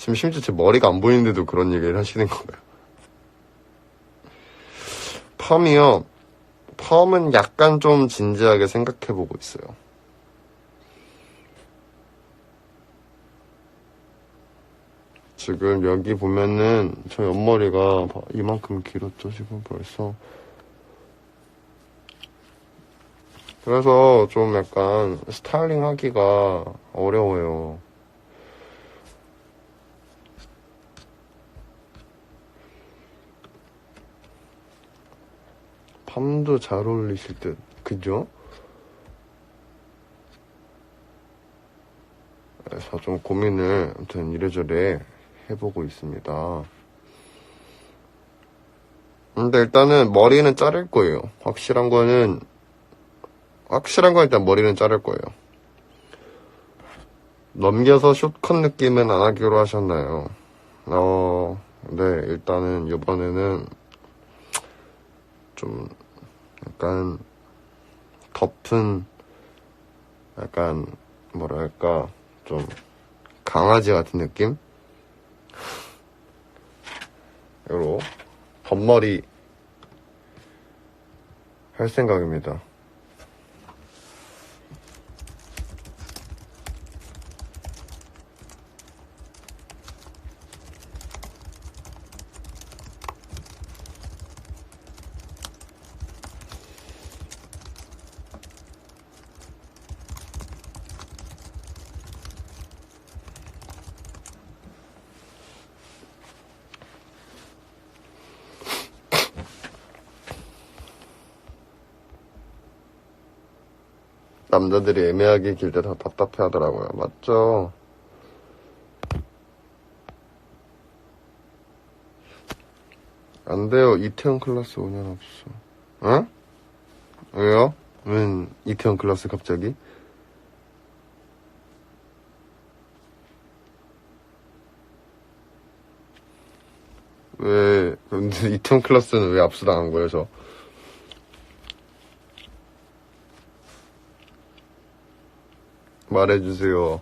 지금 심지어 제 머리가 안 보이는데도 그런 얘기를 하시는 건가요? 펌이요. 펌은 약간 좀 진지하게 생각해보고 있어요. 지금 여기 보면은 저 옆머리가 이만큼 길었죠, 지금 벌써. 그래서 좀 약간 스타일링 하기가 어려워요. 펌도 잘 어울리실 듯, 그죠? 그래서 좀 고민을 아무튼 이래저래 해보고 있습니다. 근데 일단은 머리는 자를 거예요. 확실한 건 일단 머리는 자를 거예요. 넘겨서 숏컷 느낌은 안 하기로 하셨나요? 네, 일단은 이번에는 좀 약간 덮은, 약간 뭐랄까 좀 강아지 같은 느낌? 요로 덧머리 할 생각입니다. 남자들이 애매하게 길 때 다 답답해 하더라고요. 맞죠? 안 돼요. 이태원 클래스 5년 없어. 응? 왜요? 웬 이태원 클래스 갑자기? 왜, 근데 이태원 클래스는 왜 압수당한 거예요, 저? 말해주세요.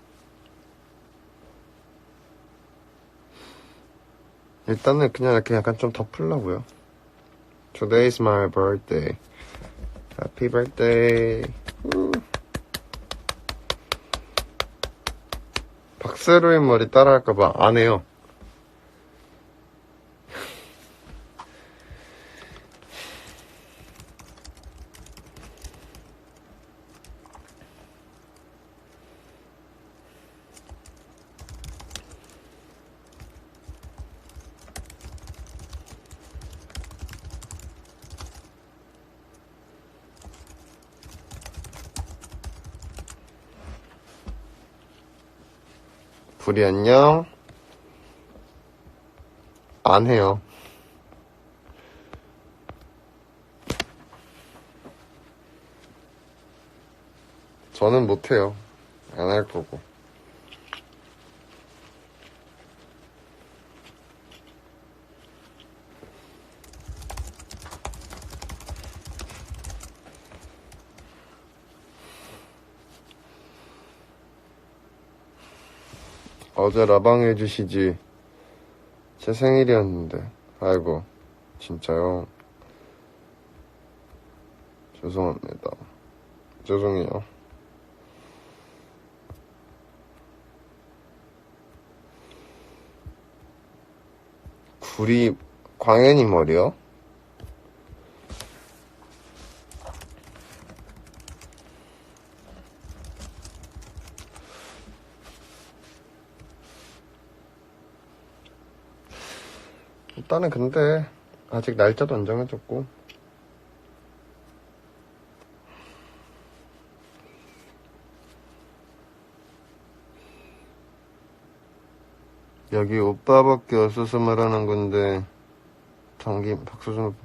일단은 그냥 이렇게 약간 좀 덮으려고요. Today is my birthday. Happy birthday. 박세로의 머리 따라할까봐 안 해요. 불이 안녕. 안 해요. 저는 못해요. 안 할 거고. 어제 라방 해주시지. 제 생일이었는데. 아이고, 진짜요? 죄송합니다. 죄송해요. 구리, 광현이 머리요? 일단은 근데 아직 날짜도 안 정해졌고 여기 오빠밖에 없어서 말하는 건데 박서준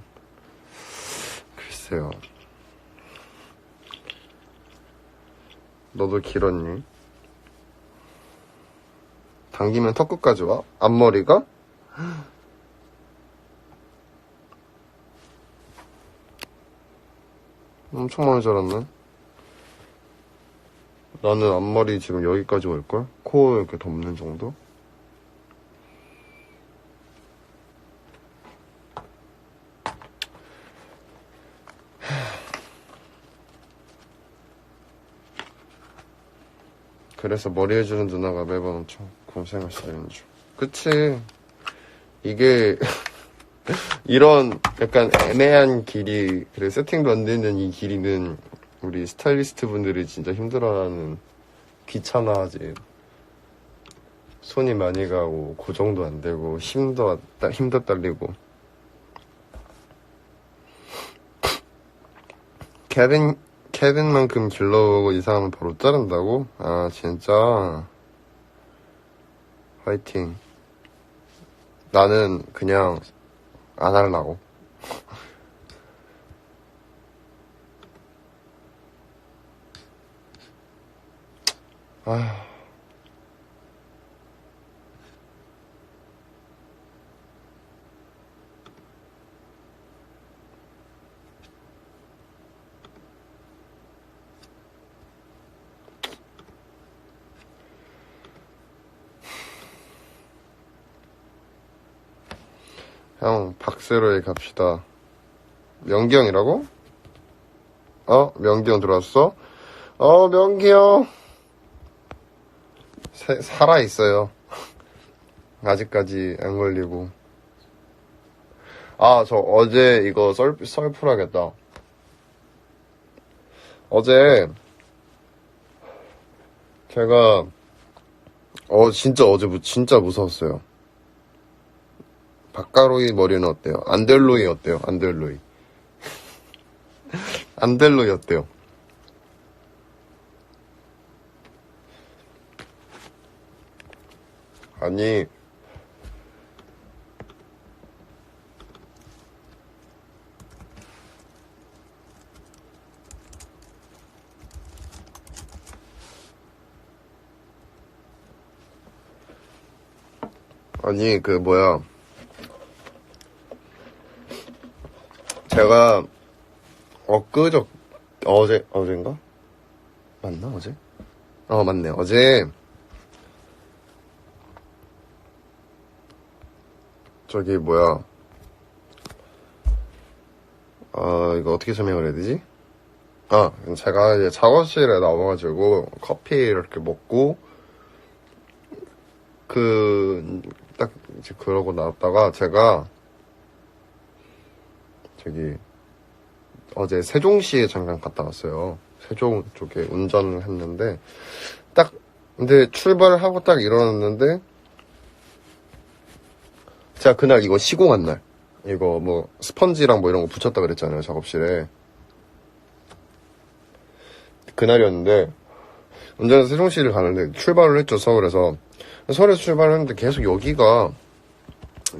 글쎄요. 너도 길었니? 당기면 턱끝까지 와? 앞머리가? 엄청 많이 자랐네. 나는 앞머리 지금 여기까지 올걸? 코 이렇게 덮는 정도? 그래서 머리 해주는 누나가 매번 엄청 고생을 시키는 중. 그치. 이게, 이런 약간 애매한 길이, 그래, 세팅도 안 되는 이 길이는 우리 스타일리스트 분들이 진짜 힘들어하는, 귀찮아하지. 손이 많이 가고, 고정도 안 되고, 힘도 딸리고. 케빈만큼 길러보고 이상하면 바로 자른다고? 아, 진짜. 화이팅. 나는 그냥 안 하려고. 아. 형, 박세로에 갑시다. 명기 형이라고? 명기 형 들어왔어? 명기 형. 살아있어요. 아직까지 안 걸리고. 저 어제 이거 썰풀 하겠다. 어제, 제가, 진짜 어제 진짜 무서웠어요. 박가로이 머리는 어때요? 안델로이 어때요? 안델로이. 안델로이 어때요? 아니, 제가, 어젠가? 맞나, 어제? 맞네. 어제, 이거 어떻게 설명을 해야 되지? 제가 이제 작업실에 나와가지고, 커피 이렇게 먹고, 딱, 이제 그러고 나왔다가, 제가, 어제 세종시에 잠깐 갔다 왔어요. 세종 쪽에 운전을 했는데, 근데 출발을 하고 딱 일어났는데, 제가 그날 이거 시공한 날, 이거 뭐, 스펀지랑 뭐 이런 거 붙였다 그랬잖아요, 작업실에. 그날이었는데, 운전해서 세종시를 가는데, 출발을 했죠, 서울에서. 서울에서 출발을 했는데, 계속 여기가,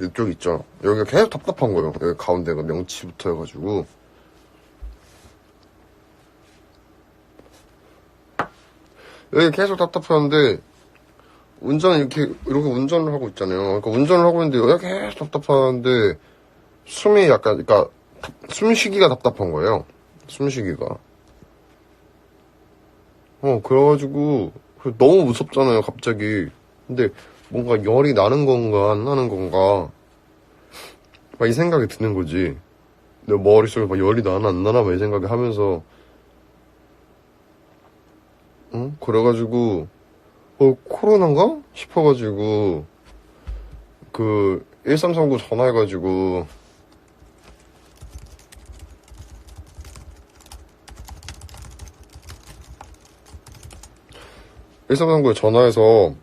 이쪽 있죠. 여기가 계속 답답한 거예요. 여기 가운데가 명치부터 해가지고. 여기 계속 답답한데, 이렇게 운전을 하고 있잖아요. 그러니까 운전을 하고 있는데, 여기가 계속 답답한데, 숨이 약간, 그러니까, 숨쉬기가 답답한 거예요. 숨쉬기가. 그래가지고, 너무 무섭잖아요, 갑자기. 근데, 뭔가 열이 나는 건가, 안 나는 건가, 막 이 생각이 드는 거지. 내 머릿속에 막 열이 나나, 안 나나, 막 이 생각을 하면서, 그래가지고, 코로나인가? 싶어가지고, 1339 전화해가지고, 1339에 전화해서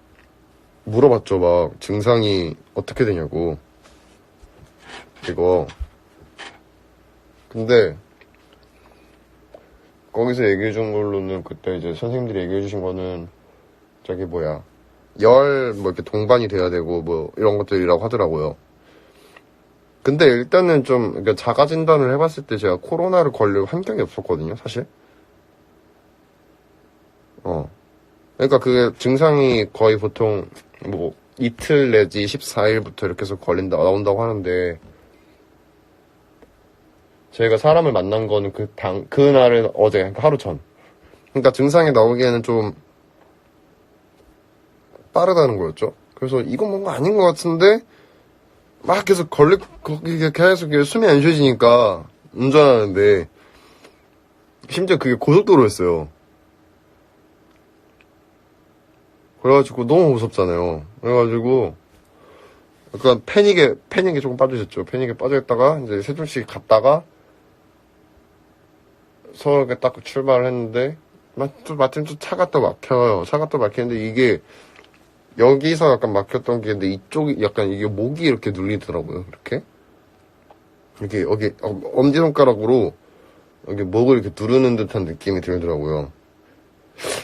물어봤죠, 막, 증상이 어떻게 되냐고. 이거. 근데, 거기서 얘기해준 걸로는, 그때 이제 선생님들이 얘기해주신 거는, 이렇게 동반이 돼야 되고, 뭐, 이런 것들이라고 하더라고요. 근데 일단은 그러니까 자가 진단을 해봤을 때 제가 코로나를 걸릴 환경이 없었거든요, 사실. 그러니까 그게 증상이 거의 보통, 뭐, 이틀 내지 14일부터 이렇게 해서 나온다고 하는데, 저희가 사람을 만난 거는 그날은 어제, 그러니까 하루 전. 그러니까 증상이 나오기에는 좀 빠르다는 거였죠. 그래서 이건 뭔가 아닌 것 같은데, 막 계속 계속 숨이 안 쉬어지니까 운전하는데, 심지어 그게 고속도로였어요. 그래가지고 너무 무섭잖아요. 그래가지고 약간 패닉에 조금 빠져있었죠. 패닉에 빠져있다가 이제 세종시 갔다가 서울에 딱 출발을 했는데 마침 또 차가 또 막혀요. 차가 또 막히는데 이게 여기서 약간 막혔던 게, 근데 이쪽이 약간 이게 목이 이렇게 눌리더라고요. 이렇게 여기 엄지손가락으로 여기 목을 이렇게 누르는 듯한 느낌이 들더라고요.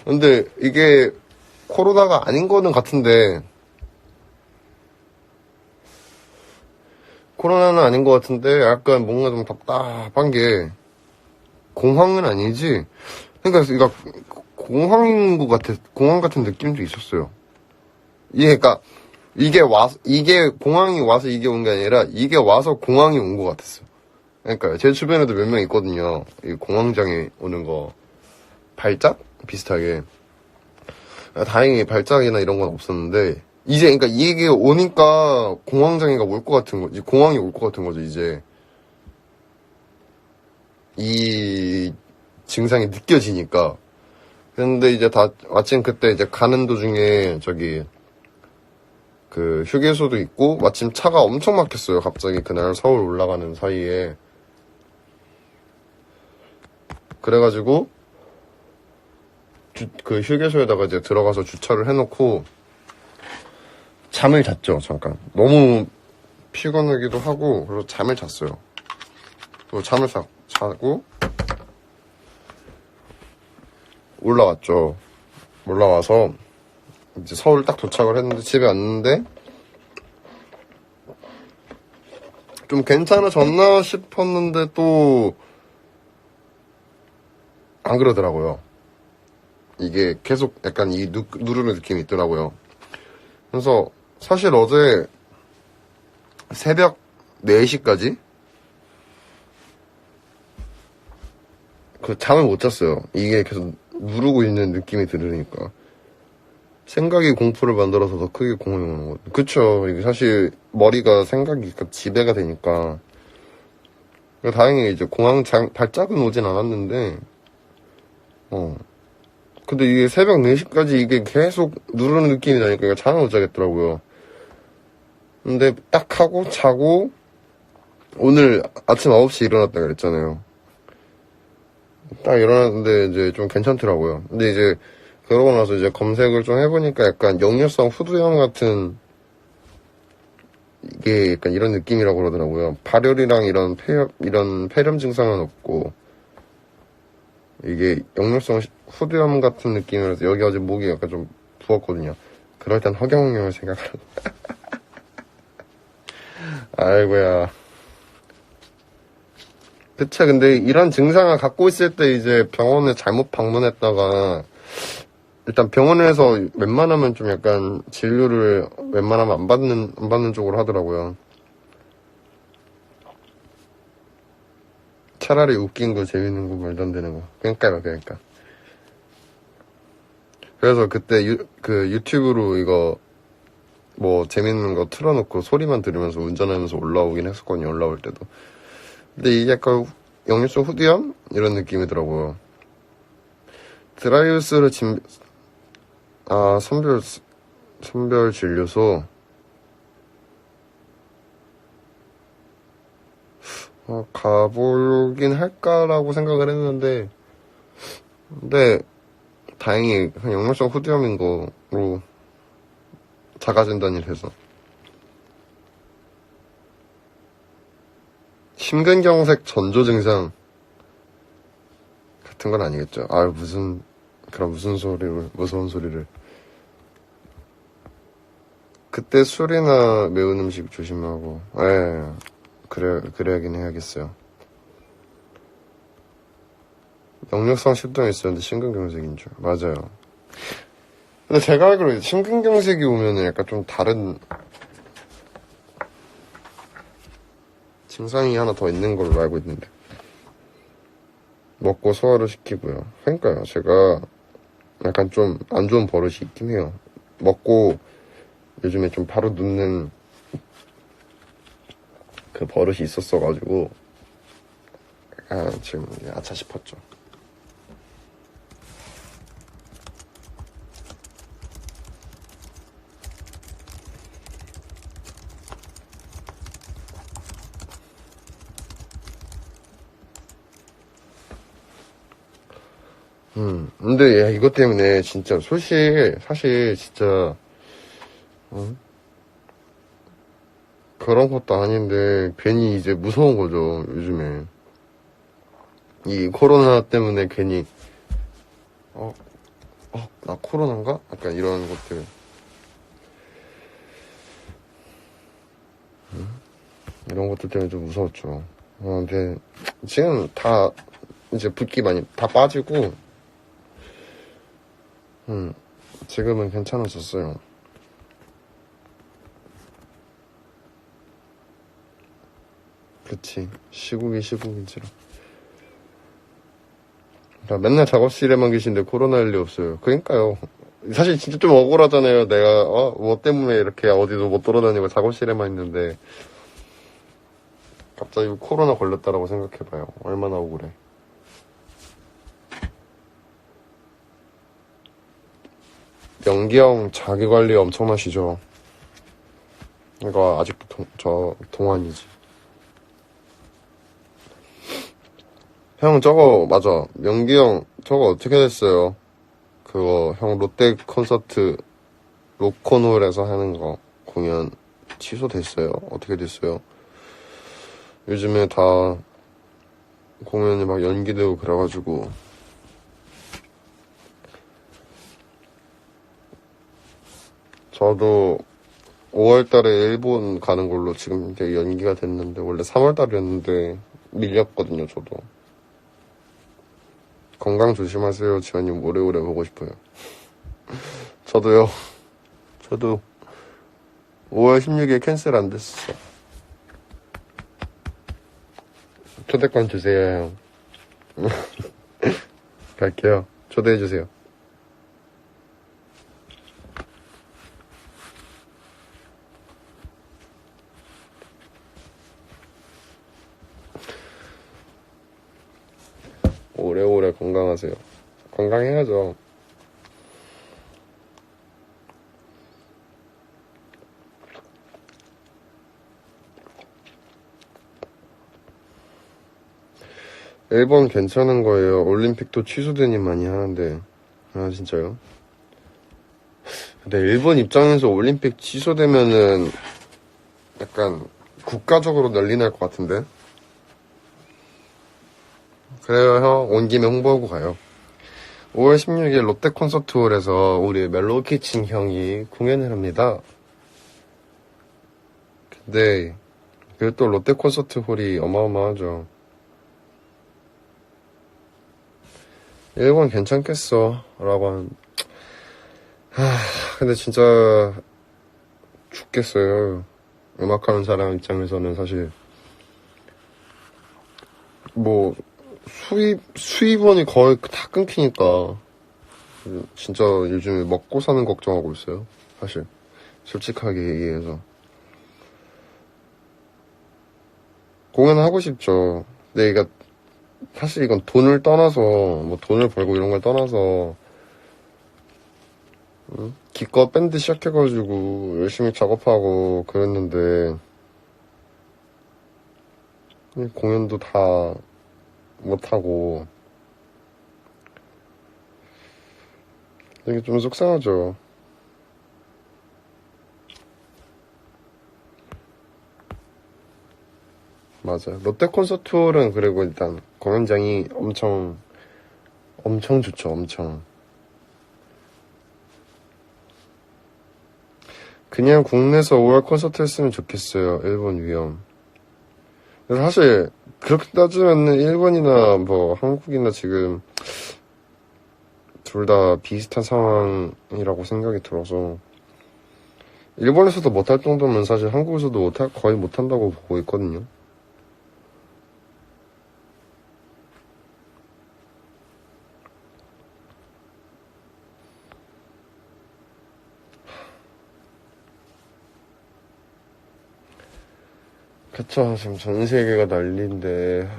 근데 이게 코로나가 아닌 거는 같은데, 코로나는 아닌 것 같은데 약간 뭔가 좀 답답한 게, 공황은 아니지. 그러니까 이거 공황인 것 같아. 공황 같은 느낌도 있었어요. 그러니까 이게 공황이 와서 이게 온 게 아니라 이게 와서 공황이 온 것 같았어. 그러니까 제 주변에도 몇 명 있거든요. 이 공황장애 오는 거 발작 비슷하게. 다행히 발작이나 이런 건 없었는데 이제 그러니까 이게 오니까 공황장애가 올 것 같은 거지. 공황이 올 것 같은 거죠. 이제 이 증상이 느껴지니까. 근데 이제 마침 그때 이제 가는 도중에 그 휴게소도 있고 마침 차가 엄청 막혔어요. 갑자기 그날 서울 올라가는 사이에. 그래가지고 그 휴게소에다가 이제 들어가서 주차를 해놓고 잠을 잤죠. 잠깐 너무 피곤하기도 하고 그래서 잠을 잤어요. 그리고 잠을 자고 올라왔죠. 올라와서 이제 서울 딱 도착을 했는데 집에 왔는데 좀 괜찮아졌나 싶었는데 또 안 그러더라고요. 이게 계속 약간 이 누르는 느낌이 있더라고요. 그래서 사실 어제 새벽 4시까지 그 잠을 못 잤어요. 이게 계속 누르고 있는 느낌이 들으니까. 생각이 공포를 만들어서 더 크게 공황이 오는 거죠. 그쵸. 이게 사실 머리가 생각이 지배가 되니까. 다행히 이제 발작은 오진 않았는데, 근데 이게 새벽 4시까지 이게 계속 누르는 느낌이 나니까 잠을 못 자겠더라고요. 근데 딱 하고 자고, 오늘 아침 9시에 일어났다 그랬잖아요. 딱 일어났는데 이제 좀 괜찮더라고요. 근데 이제 그러고 나서 이제 검색을 좀 해보니까 약간 역류성 후두염 같은 이게 약간 이런 느낌이라고 그러더라고요. 발열이랑 이런 폐렴 증상은 없고 이게 역류성 후두염 같은 느낌이라서 여기 어제 목이 약간 좀 부었거든요. 그럴 땐 허경영을 생각하고 아이고야. 그쵸. 근데 이런 증상을 갖고 있을 때 이제 병원에 잘못 방문했다가 일단 병원에서 웬만하면 좀 약간 진료를 웬만하면 안 받는 쪽으로 하더라고요. 차라리 웃긴 거, 재밌는 거, 말도 안 되는 거. 그러니까. 그래서 그때 유튜브로 이거 뭐 재밌는 거 틀어놓고 소리만 들으면서 운전하면서 올라오긴 했었거든요. 올라올 때도. 근데 이게 약간 역류성 후두염? 이런 느낌이더라고요. 드라이우스를 선별 진료소. 가보긴 할까라고 생각을 했는데, 근데, 다행히 그냥 역류성 후두염인 거로 자가진단이 돼서. 심근경색 전조 증상 같은 건 아니겠죠. 무슨 무서운 소리를. 그때 술이나 매운 음식 조심하고, 그래야긴 해야겠어요. 역류성 식도염이 있었는데 심근경색인 줄. 맞아요. 근데 제가 알기로 심근경색이 오면은 약간 좀 다른 증상이 하나 더 있는 걸로 알고 있는데. 먹고 소화를 시키고요. 그러니까요. 제가 약간 좀 안 좋은 버릇이 있긴 해요. 먹고 요즘에 좀 바로 눕는 그 버릇이 있었어가지고 지금 아차 싶었죠. 근데 야, 이것 때문에 진짜 사실 진짜 그런 것도 아닌데 괜히 이제 무서운 거죠, 요즘에. 이 코로나 때문에 괜히 나 코로나인가? 약간 이런 것들. 이런 것들 때문에 좀 무서웠죠. 근데 지금 다 이제 붓기 많이 다 빠지고 지금은 괜찮아졌어요. 그치. 시국이지라. 맨날 작업실에만 계신데 코로나 일이 없어요. 그러니까요. 사실 진짜 좀 억울하잖아요. 내가 뭐 때문에 이렇게 어디도 못 돌아다니고 작업실에만 있는데 갑자기 코로나 걸렸다라고 생각해봐요. 얼마나 억울해. 명기 형 자기관리 엄청나시죠? 이거 아직도 동안이지. 형 저거 맞아. 명기 형 저거 어떻게 됐어요? 그거 형 롯데 콘서트 로코놀에서 하는 거 공연 취소됐어요? 어떻게 됐어요? 요즘에 다 공연이 막 연기되고 그래가지고 저도 5월달에 일본 가는 걸로 지금 이제 연기가 됐는데 원래 3월달이었는데 밀렸거든요. 저도 건강 조심하세요. 지원님 오래오래 보고 싶어요. 저도요. 저도 5월 16일 캔슬 안 됐어. 초대권 주세요, 형. 갈게요. 초대해주세요. 오래오래 건강하세요. 건강해야죠. 일본 괜찮은 거예요. 올림픽도 취소되니 많이 하는데. 아, 진짜요? 근데 일본 입장에서 올림픽 취소되면은 약간 국가적으로 난리 날 것 같은데? 그래요, 형. 온 김에 홍보하고 가요. 5월 16일 롯데 콘서트홀에서 우리 멜로우키친 형이 공연을 합니다. 근데 그 또 롯데 콘서트홀이 어마어마하죠. 일본 괜찮겠어 라고 근데 진짜 죽겠어요. 음악하는 사람 입장에서는 사실 뭐 수입원이 거의 다 끊기니까 진짜 요즘에 먹고 사는 걱정하고 있어요. 사실 솔직하게 얘기해서 공연하고 싶죠. 근데 이게 사실 이건 돈을 떠나서 뭐 돈을 벌고 이런 걸 떠나서 기껏 밴드 시작해가지고 열심히 작업하고 그랬는데 공연도 다 못하고 이게 좀 속상하죠. 맞아요. 롯데 콘서트홀은 그리고 일단 공연장이 엄청 좋죠. 엄청. 그냥 국내에서 5월 콘서트 했으면 좋겠어요. 일본 위험. 사실 그렇게 따지면은 일본이나 뭐 한국이나 지금 둘 다 비슷한 상황이라고 생각이 들어서 일본에서도 못할 정도면 사실 한국에서도 거의 못한다고 보고 있거든요. 그쵸. 지금 전 세계가 난리인데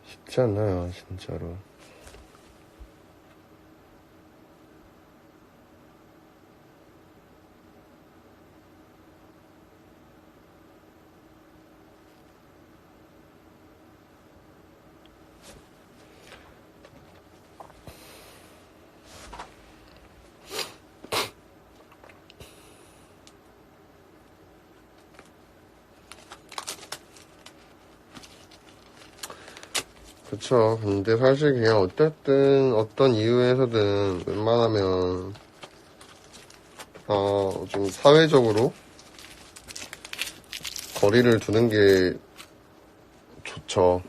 쉽지 않아요. 진짜로. 그쵸. 근데 사실 그냥 어쨌든 어떤 이유에서든 웬만하면 좀 사회적으로 거리를 두는 게 좋죠.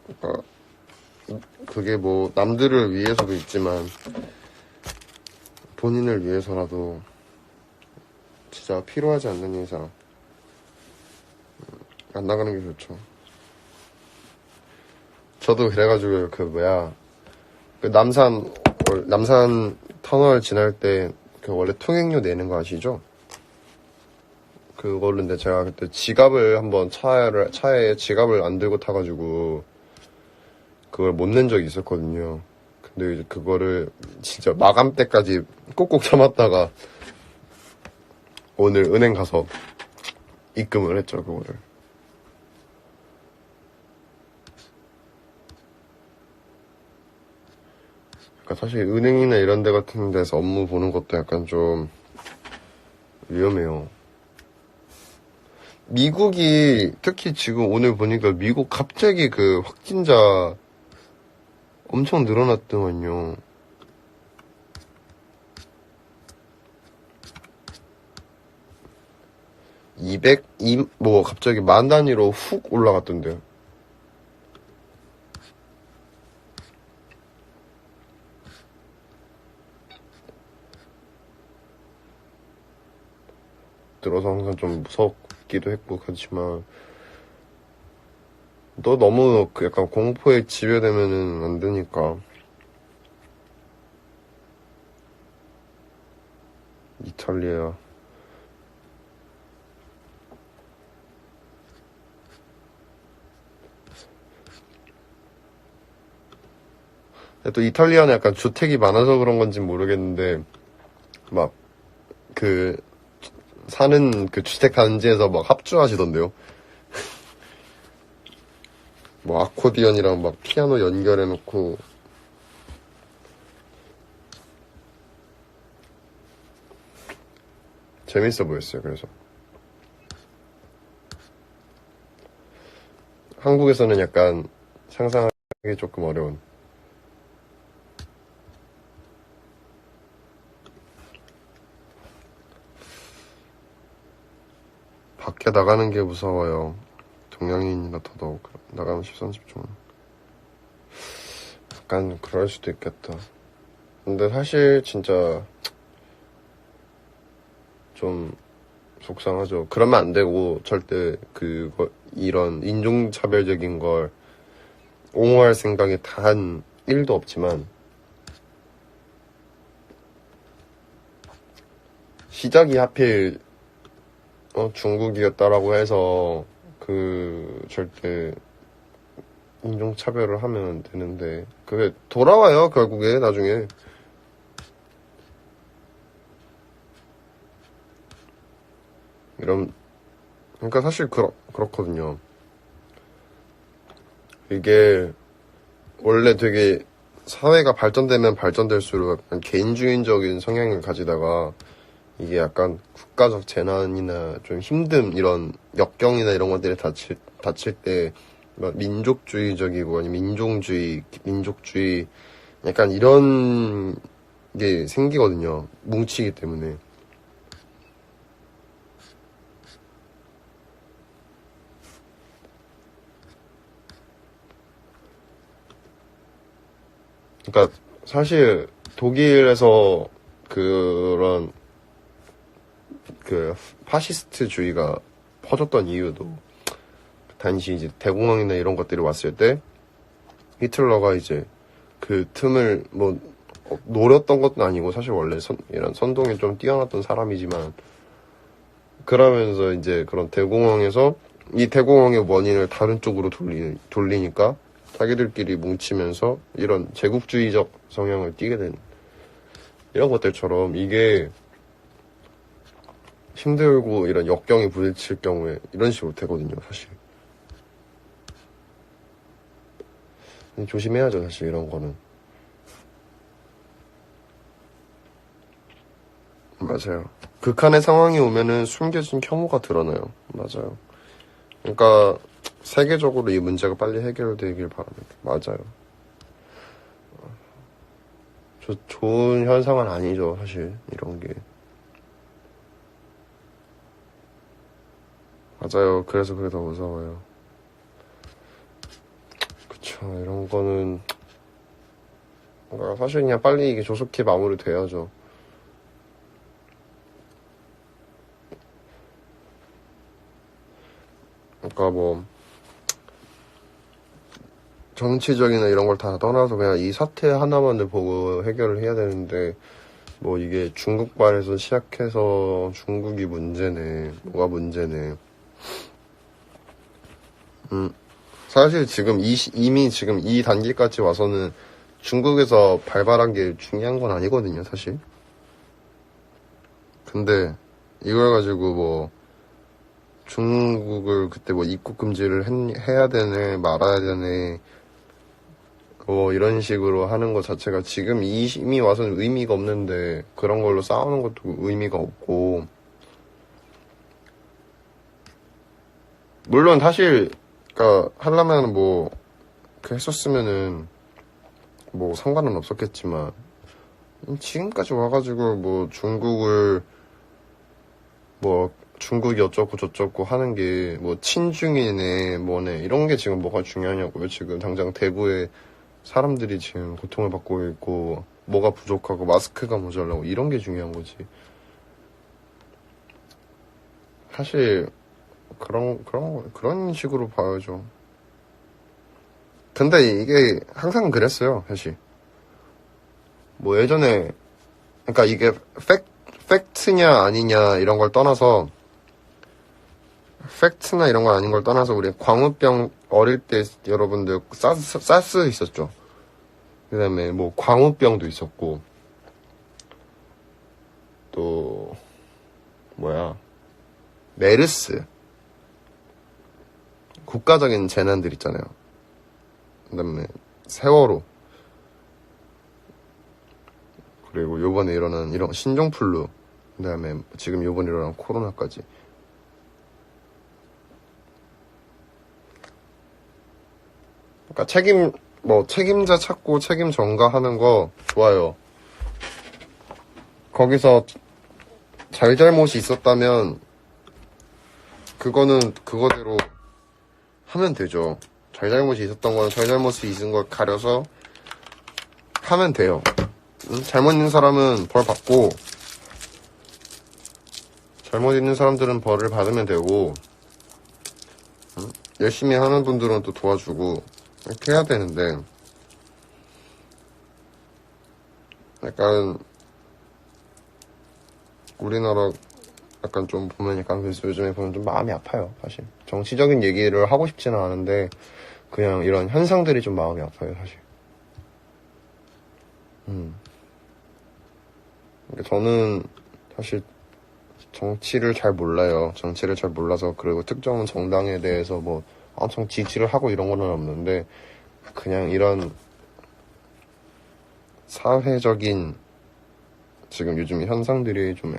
그러니까 그게 뭐 남들을 위해서도 있지만 본인을 위해서라도 진짜 필요하지 않는 이상 안 나가는 게 좋죠. 저도 그래가지고 그 남산 터널 지날 때 그 원래 통행료 내는 거 아시죠? 그거를 근데 제가 그때 지갑을 한번 차에 지갑을 안 들고 타가지고 그걸 못 낸 적이 있었거든요. 근데 이제 그거를 진짜 마감 때까지 꼭꼭 참았다가 오늘 은행 가서 입금을 했죠, 그거를. 그러니까 사실 은행이나 이런 데 같은 데서 업무 보는 것도 약간 좀 위험해요. 미국이 특히 지금 오늘 보니까 미국 갑자기 그 확진자 엄청 늘어났더만요. 뭐 갑자기 만 단위로 훅 올라갔던데요. 들어서 항상 좀 무섭기도 했고 그렇지만 너 너무 그 약간 공포에 지배되면은 안 되니까. 이탈리아. 또 이탈리아는 약간 주택이 많아서 그런 건지 모르겠는데 막 그 사는 그 주택 단지에서 막 합주하시던데요. 뭐 아코디언이랑 막 피아노 연결해놓고 재밌어 보였어요. 그래서 한국에서는 약간 상상하기 조금 어려운. 밖에 나가는 게 무서워요. 동양인이나 더더욱 나가면 10, 30분. 약간 그럴 수도 있겠다. 근데 사실 진짜 좀 속상하죠. 그러면 안 되고 절대 이런 인종차별적인 걸 옹호할 생각이 단 1도 없지만 시작이 하필 중국이었다라고 해서 절대 인종차별을 하면 되는데 그게 돌아와요 결국에 나중에. 그러니까 사실 그렇거든요. 이게 원래 되게 사회가 발전되면 발전될수록 약간 개인주의적인 성향을 가지다가 이게 약간 국가적 재난이나 좀 힘듦 이런 역경이나 이런 것들이 닥칠 때 민족주의적이고 아니면 민족주의 약간 이런 게 생기거든요. 뭉치기 때문에. 그러니까 사실 독일에서 그런 그 파시스트주의가 퍼졌던 이유도 당시 이제 대공황이나 이런 것들이 왔을 때 히틀러가 이제 그 틈을 뭐 노렸던 것도 아니고 사실 원래 이런 선동에 좀 뛰어났던 사람이지만 그러면서 이제 그런 대공황에서 이 대공황의 원인을 다른 쪽으로 돌리니까 자기들끼리 뭉치면서 이런 제국주의적 성향을 띠게 된 이런 것들처럼 이게 힘들고 이런 역경이 부딪힐 경우에 이런 식으로 되거든요, 사실. 조심해야죠, 사실 이런 거는. 맞아요. 극한의 상황이 오면은 숨겨진 혐오가 드러나요. 맞아요. 그러니까 세계적으로 이 문제가 빨리 해결되길 바랍니다. 맞아요. 좋은 현상은 아니죠, 사실 이런 게. 맞아요. 그래서 그게 더 무서워요. 그쵸. 이런 거는 뭔가 사실 그냥 빨리 이게 조속히 마무리돼야죠. 그러니까 뭐 정치적이나 이런 걸 다 떠나서 그냥 이 사태 하나만을 보고 해결을 해야 되는데 뭐 이게 중국발에서 시작해서 중국이 문제네, 뭐가 문제네. 사실 지금 이미 지금 이 단계까지 와서는 중국에서 발발한 게 중요한 건 아니거든요, 사실. 근데 이걸 가지고 뭐 중국을 그때 뭐 입국 금지를 해야 되네, 말아야 되네, 뭐 이런 식으로 하는 것 자체가 지금 이미 와서는 의미가 없는데 그런 걸로 싸우는 것도 의미가 없고, 물론 사실 그니까 하려면 뭐 그 했었으면은 뭐 상관은 없었겠지만 지금까지 와가지고 뭐 중국이 어쩌고 저쩌고 하는 게 뭐 친중이네 뭐네 이런 게 지금 뭐가 중요하냐고요. 지금 당장 대구에 사람들이 지금 고통을 받고 있고 뭐가 부족하고 마스크가 모자라고 이런 게 중요한 거지. 사실 그런 식으로 봐야죠. 근데 이게 항상 그랬어요, 사실. 뭐 예전에 그러니까 이게 팩트냐 아니냐 이런 걸 떠나서 팩트나 이런 거 아닌 걸 떠나서 우리 광우병 어릴 때 여러분들 사스 있었죠. 그다음에 뭐 광우병도 있었고 또 뭐야 메르스 국가적인 재난들 있잖아요. 그다음에 세월호 그리고 요번에 일어난 이런 신종플루 그다음에 지금 요번에 일어난 코로나까지. 그러니까 책임자 찾고 책임 전가하는 거 좋아요. 거기서 잘잘못이 있었다면 그거는 그거대로 하면 되죠. 잘잘못이 있었던 거는 잘잘못이 있은 걸 가려서 하면 돼요. 잘못 있는 사람은 벌 받고 잘못 있는 사람들은 벌을 받으면 되고 열심히 하는 분들은 또 도와주고 이렇게 해야 되는데 약간 우리나라 약간 좀 보면 약간 그래서 요즘에 보면 좀 마음이 아파요. 사실 정치적인 얘기를 하고 싶지는 않은데 그냥 이런 현상들이 좀 마음이 아파요, 사실. 저는 사실 정치를 잘 몰라요. 정치를 잘 몰라서 그리고 특정 정당에 대해서 뭐 엄청 지지를 하고 이런 거는 없는데 그냥 이런 사회적인 지금 요즘 현상들이 좀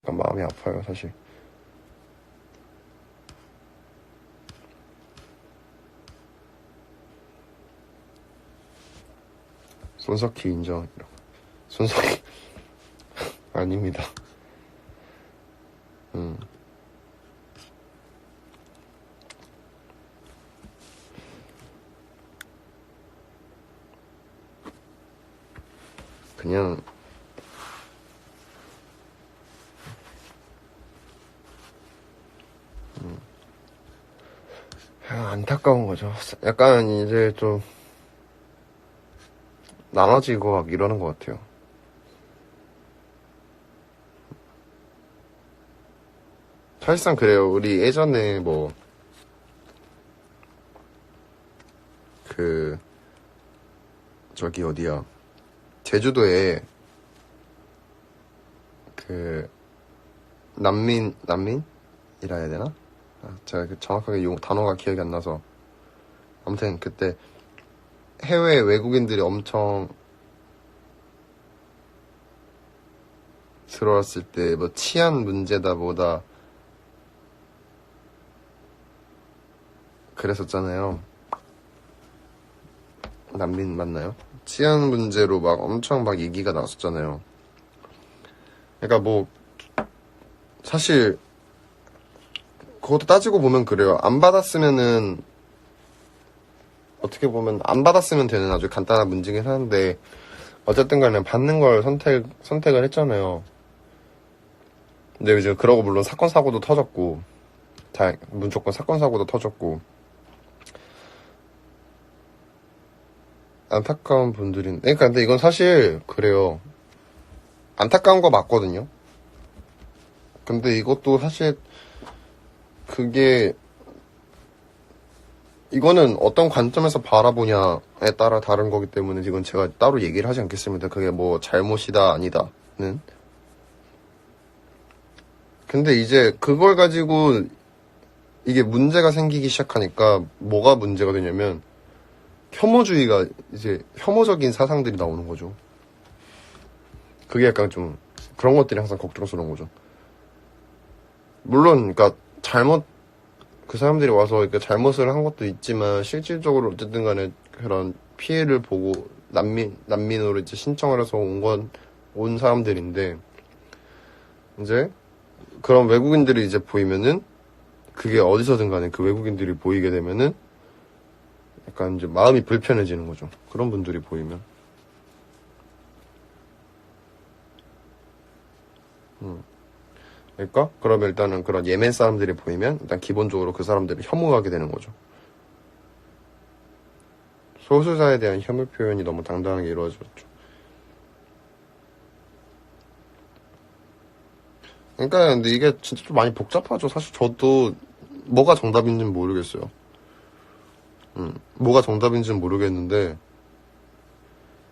약간 마음이 아파요, 사실. 손석희 인정. 손석희 아닙니다. 그냥 안타까운 거죠. 약간 이제 좀 나눠지고 막 이러는 것 같아요. 사실상 그래요. 우리 예전에 뭐 저기 어디야 제주도에 난민이라 해야 되나? 제가 정확하게 단어가 기억이 안 나서 아무튼 그때 해외 외국인들이 엄청 들어왔을 때 뭐 치안 문제다 뭐다 그랬었잖아요. 난민 맞나요? 치안 문제로 막 엄청 막 얘기가 나왔었잖아요. 그러니까 뭐 사실 그것도 따지고 보면 그래요. 안 받았으면은 어떻게 보면 안 받았으면 되는 아주 간단한 문제긴 하는데 어쨌든 간에 받는 걸 선택을 했잖아요. 근데 이제 그러고 물론 사건 사고도 터졌고 무조건 사건 사고도 터졌고 안타까운 분들인 그러니까 근데 이건 사실 그래요. 안타까운 거 맞거든요. 근데 이것도 사실 그게 이거는 어떤 관점에서 바라보냐에 따라 다른 거기 때문에 이건 제가 따로 얘기를 하지 않겠습니다. 그게 뭐 잘못이다 아니다는. 근데 이제 그걸 가지고 이게 문제가 생기기 시작하니까 뭐가 문제가 되냐면 혐오주의가 이제 혐오적인 사상들이 나오는 거죠. 그게 약간 좀 그런 것들이 항상 걱정스러운 거죠. 물론 그러니까 그 사람들이 와서 이렇게 잘못을 한 것도 있지만 실질적으로 어쨌든 간에 그런 피해를 보고 난민으로 이제 신청을 해서 온 사람들인데 이제 그런 외국인들이 이제 보이면은 그게 어디서든 간에 그 외국인들이 보이게 되면은 약간 이제 마음이 불편해지는 거죠. 그런 분들이 보이면. 그러니까 그러면 일단은 그런 예멘 사람들이 보이면 일단 기본적으로 그 사람들을 혐오하게 되는 거죠. 소수자에 대한 혐오 표현이 너무 당당하게 이루어졌죠. 그러니까 근데 이게 진짜 좀 많이 복잡하죠. 사실 저도 뭐가 정답인지는 모르겠어요. 뭐가 정답인지는 모르겠는데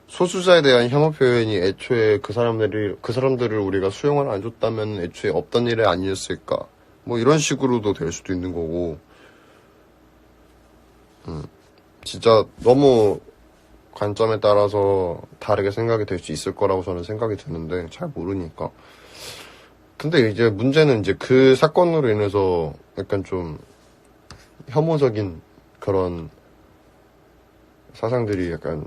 소수자에 대한 혐오 표현이 애초에 그 사람들을 우리가 수용을 안 줬다면 애초에 없던 일이 아니었을까? 뭐 이런 식으로도 될 수도 있는 거고. 진짜 너무 관점에 따라서 다르게 생각이 될 수 있을 거라고 저는 생각이 드는데 잘 모르니까. 근데 이제 문제는 이제 그 사건으로 인해서 약간 좀 혐오적인 그런 사상들이 약간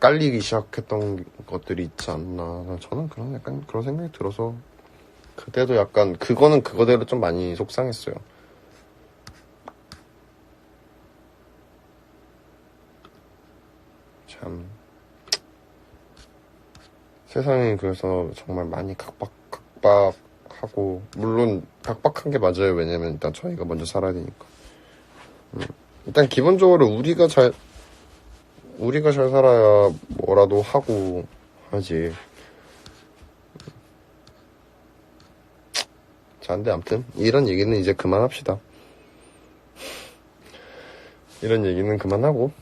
깔리기 시작했던 것들이 있지 않나. 저는 약간 그런 생각이 들어서 그때도 약간 그거는 그거대로 좀 많이 속상했어요. 참 세상이 그래서 정말 많이 각박하고 물론 각박한 게 맞아요. 왜냐면 일단 저희가 먼저 살아야 되니까. 일단 기본적으로 우리가 잘 살아야 뭐라도 하고 하지. 자, 근데 아무튼 이런 얘기는 이제 그만합시다. 이런 얘기는 그만하고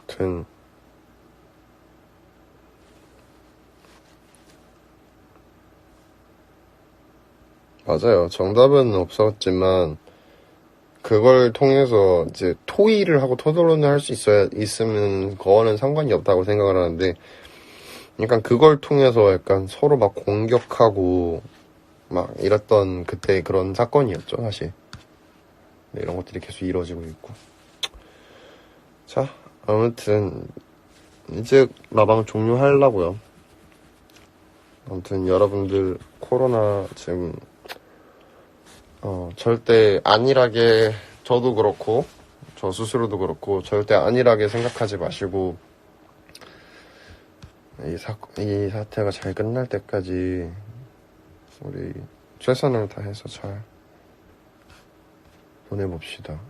아무튼 맞아요. 정답은 없었지만 그걸 통해서 이제 토의를 하고 토론을 할 수 있으면 그거는 상관이 없다고 생각을 하는데 약간 그걸 통해서 약간 서로 막 공격하고 막 이랬던 그때 그런 사건이었죠, 사실. 네, 이런 것들이 계속 이루어지고 있고. 자, 아무튼 이제 마방 종료하려고요. 아무튼 여러분들 코로나 지금 절대 안일하게 저도 그렇고 저 스스로도 그렇고 절대 안일하게 생각하지 마시고 이 사태가 잘 끝날 때까지 우리 최선을 다해서 잘 보내봅시다.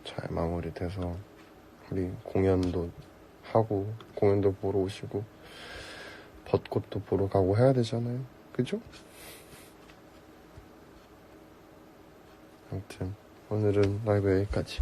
잘 마무리돼서 우리 공연도 하고 공연도 보러 오시고 벚꽃도 보러 가고 해야 되잖아요. 그죠? 아무튼 오늘은 라이브 여기까지.